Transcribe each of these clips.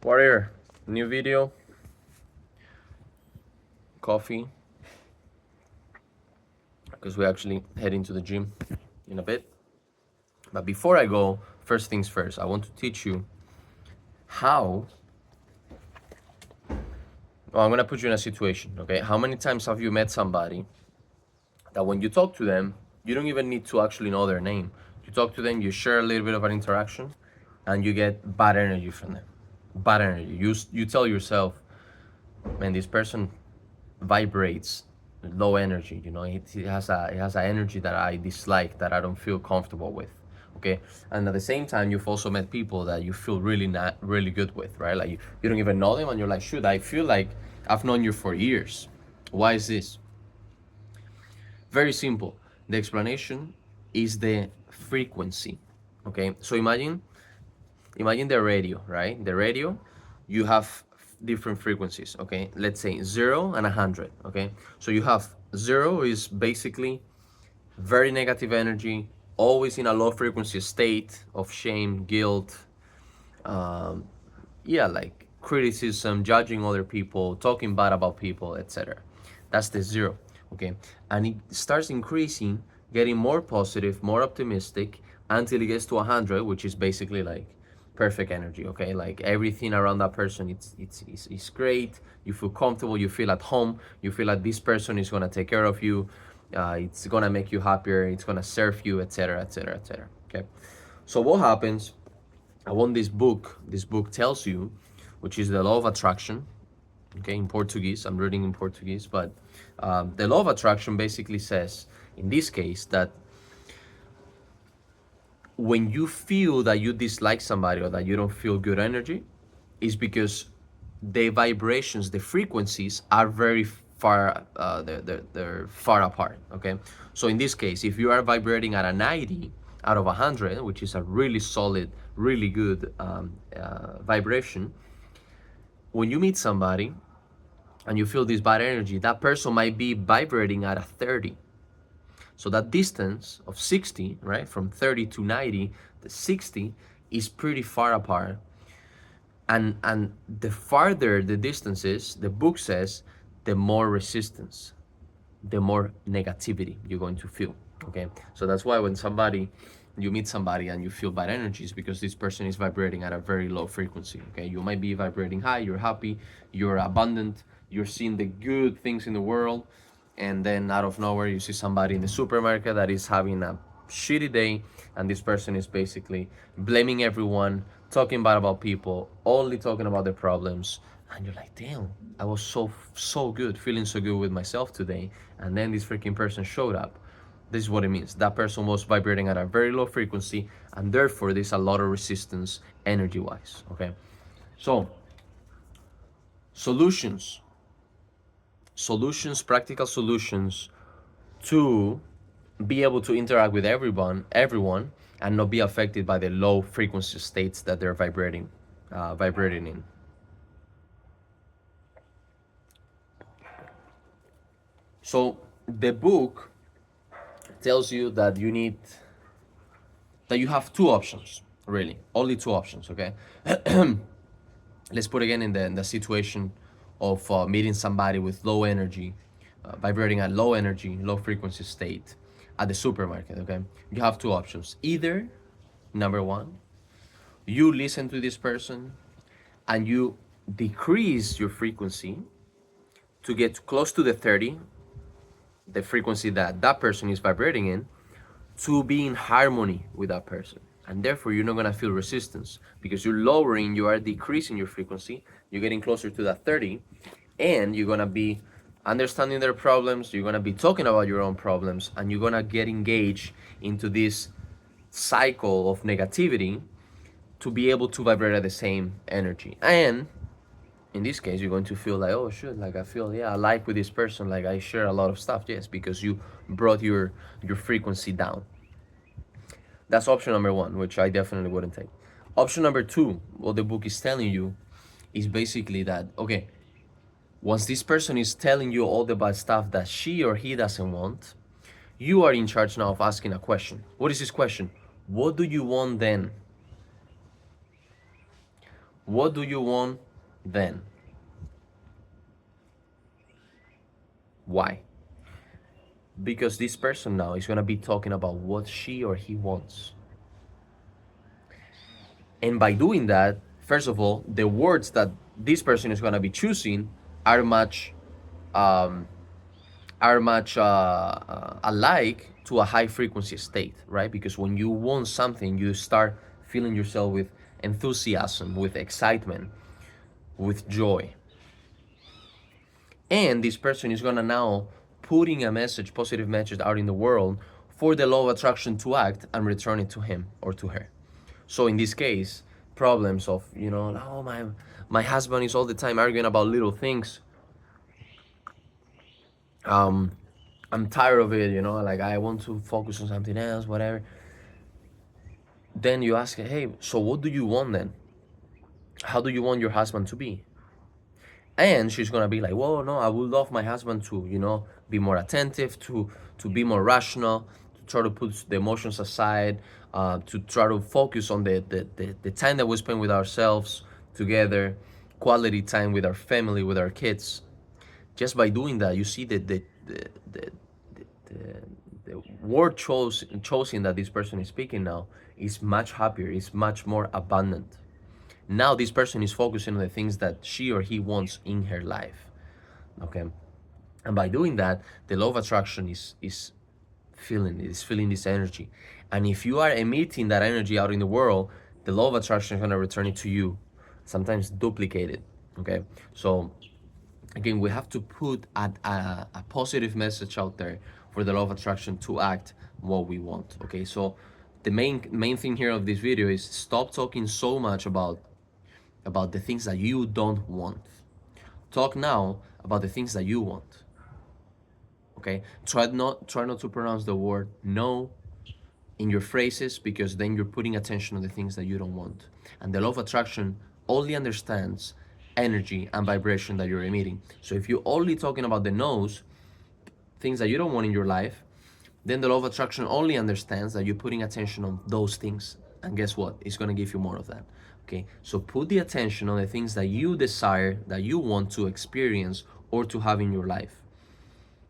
Warrior, new video, coffee, because we actually heading to the gym in a bit. But before I go, first things first, I want to teach you how. Well, I'm gonna put you in a situation, okay? How many times have you met somebody that when you talk to them, you don't even need to actually know their name? You talk to them, you share a little bit of an interaction, and you get bad energy from them. Bad energy. You tell yourself, man, this person vibrates low energy. It has a energy that I dislike, that I don't feel comfortable with. Okay, and at the same time, you've also met people that you feel really not really good with, right? Like you don't even know them, and you're like, shoot, I feel like I've known you for years. Why is this? Very simple. The explanation is the frequency. Okay, so imagine the radio, right? The radio, you have different frequencies. Okay, let's say 0 and 100. Okay, so you have 0 is basically very negative energy, always in a low frequency state of shame, guilt, um, yeah, like criticism, judging other people, talking bad about people, etc. That's the 0. Okay, and it starts increasing, getting more positive, more optimistic, until it gets to 100, which is basically like perfect energy. Okay, like everything around that person, it's great. You feel comfortable, you feel at home, you feel like this person is gonna take care of you, it's gonna make you happier, it's gonna serve you, etc., etc., etc. Okay, so what happens? I want this book. This book tells you, which is the law of attraction. Okay, in Portuguese. I'm reading in Portuguese, but the law of attraction basically says, in this case, that when you feel that you dislike somebody or that you don't feel good energy, is because the vibrations, the frequencies are very far. They're far apart. Okay, so in this case, if you are vibrating at a 90 out of 100, which is a really solid, really good vibration, when you meet somebody and you feel this bad energy, that person might be vibrating at a 30. So that distance of 60, right, from 30 to 90, the 60 is pretty far apart. And the farther the distance is, the book says, the more resistance, the more negativity you're going to feel. Okay, so that's why when you meet somebody and you feel bad energies, because this person is vibrating at a very low frequency. Okay, you might be vibrating high, you're happy, you're abundant, you're seeing the good things in the world, and then out of nowhere you see somebody in the supermarket that is having a shitty day, and this person is basically blaming everyone, talking bad about people, only talking about their problems, and you're like, damn, I was so good, feeling so good with myself today, and then this freaking person showed up. This is what it means. That person was vibrating at a very low frequency, and therefore there's a lot of resistance energy wise. Okay, so solutions, practical solutions to be able to interact with everyone, and not be affected by the low frequency states that they're vibrating in. So the book tells you that you have two options, really, only two options. Okay, let's put again in the situation of meeting somebody with low energy, vibrating at low energy, low frequency state at the supermarket. Okay, you have two options. Either, number one, you listen to this person and you decrease your frequency to get close to the 30, the frequency that that person is vibrating in, to be in harmony with that person. And therefore, you're not going to feel resistance, because you are decreasing your frequency, you're getting closer to that 30, and you're going to be understanding their problems, you're going to be talking about your own problems, and you're going to get engaged into this cycle of negativity to be able to vibrate at the same energy. And in this case, you're going to feel like, oh shit, like I feel, yeah, I like with this person, like I share a lot of stuff. Yes, because you brought your frequency down. That's option number one, which I definitely wouldn't take. Option number two, what the book is telling you, is basically that, okay, once this person is telling you all the bad stuff that she or he doesn't want, you are in charge now of asking a question. What is this question? What do you want then? What do you want then? Why? Because this person now is going to be talking about what she or he wants. And by doing that, first of all, the words that this person is going to be choosing are much um, alike to a high frequency state, right? Because when you want something, you start feeling yourself with enthusiasm, with excitement, with joy. And this person is gonna now putting a message, positive message out in the world for the law of attraction to act and return it to him or to her. So in this case, problems of, oh, my husband is all the time arguing about little things. I'm tired of it, like I want to focus on something else, whatever. Then you ask, hey, so what do you want then? How do you want your husband to be? And she's gonna be like, well, no, I would love my husband to, be more attentive, to be more rational, to try to put the emotions aside, to try to focus on the time that we spend with ourselves together, quality time with our family, with our kids. Just by doing that, you see that the word chosen that this person is speaking now is much happier, is much more abundant. Now this person is focusing on the things that she or he wants in her life. Okay, and by doing that, the law of attraction is feeling this energy. And if you are emitting that energy out in the world, the law of attraction is going to return it to you, sometimes duplicated. Okay, so again, we have to put a positive message out there for the law of attraction to act what we want. Okay, so the main thing here of this video is stop talking so much about the things that you don't want. Talk now about the things that you want. Okay, try not to pronounce the word no in your phrases, because then you're putting attention on the things that you don't want. And the law of attraction only understands energy and vibration that you're emitting. So if you're only talking about the no's, things that you don't want in your life, then the law of attraction only understands that you're putting attention on those things. And guess what? It's going to give you more of that. Okay, so put the attention on the things that you desire, that you want to experience or to have in your life.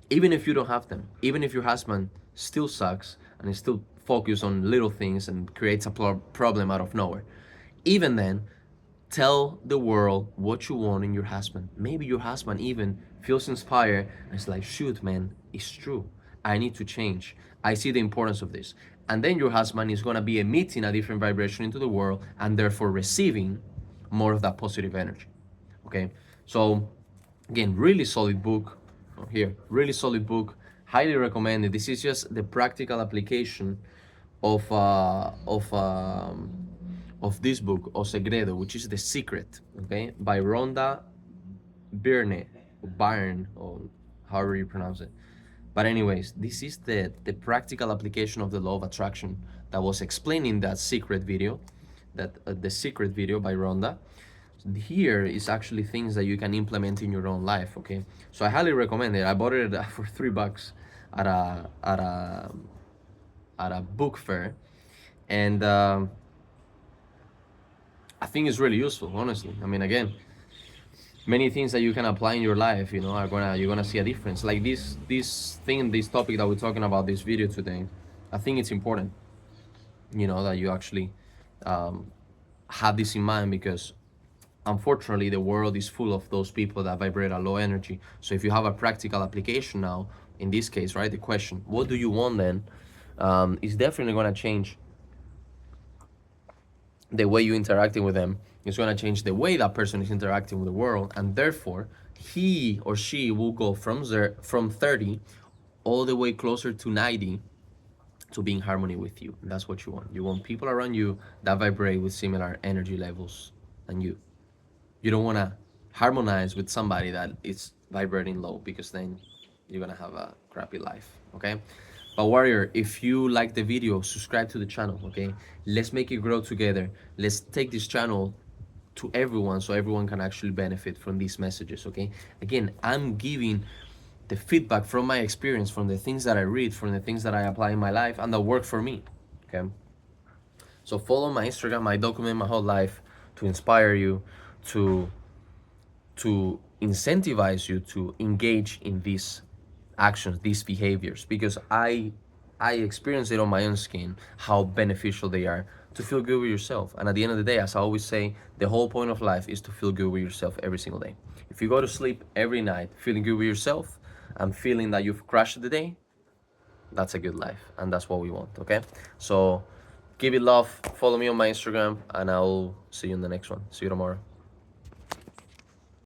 Even if you don't have them, even if your husband still sucks and is still focused on little things and creates a problem out of nowhere, even then, tell the world what you want in your husband. Maybe your husband even feels inspired and it's like, shoot, man, it's true. I need to change. I see the importance of this. And then your husband is going to be emitting a different vibration into the world and therefore receiving more of that positive energy. Okay, so again, really solid book here, really solid book, highly recommended. This is just the practical application of this book, O Segredo, which is The Secret, okay, by Rhonda Byrne, or however you pronounce it. But anyways, this is the practical application of the law of attraction that was explained in that secret video, the secret video by Rhonda. Here is actually things that you can implement in your own life. Okay, so I highly recommend it. I bought it for $3 at a book fair, and I think it's really useful, honestly. I mean, again, many things that you can apply in your life, you're gonna see a difference. Like this topic that we're talking about, this video today, I think it's important, that you actually have this in mind, because unfortunately the world is full of those people that vibrate a low energy. So if you have a practical application now, in this case, right, the question, what do you want then, is definitely going to change the way you're interacting with them. It's going to change the way that person is interacting with the world, and therefore he or she will go from 30 all the way closer to 90 to be in harmony with you. And that's what you want. You want people around you that vibrate with similar energy levels than you. You don't want to harmonize with somebody that is vibrating low, because then you're going to have a crappy life. Okay, but warrior, if you like the video, subscribe to the channel. Okay, let's make it grow together. Let's take this channel to everyone, so everyone can actually benefit from these messages. Okay, again, I'm giving the feedback from my experience, from the things that I read, from the things that I apply in my life and that work for me. Okay, so follow my Instagram. I document my whole life to inspire you, to incentivize you to engage in these actions, these behaviors, because I experienced it on my own skin how beneficial they are to feel good with yourself. And at the end of the day, as I always say, the whole point of life is to feel good with yourself every single day. If you go to sleep every night feeling good with yourself and feeling that you've crushed the day, that's a good life, and that's what we want. Okay, so give it love, follow me on my Instagram, and I'll see you in the next one. See you tomorrow.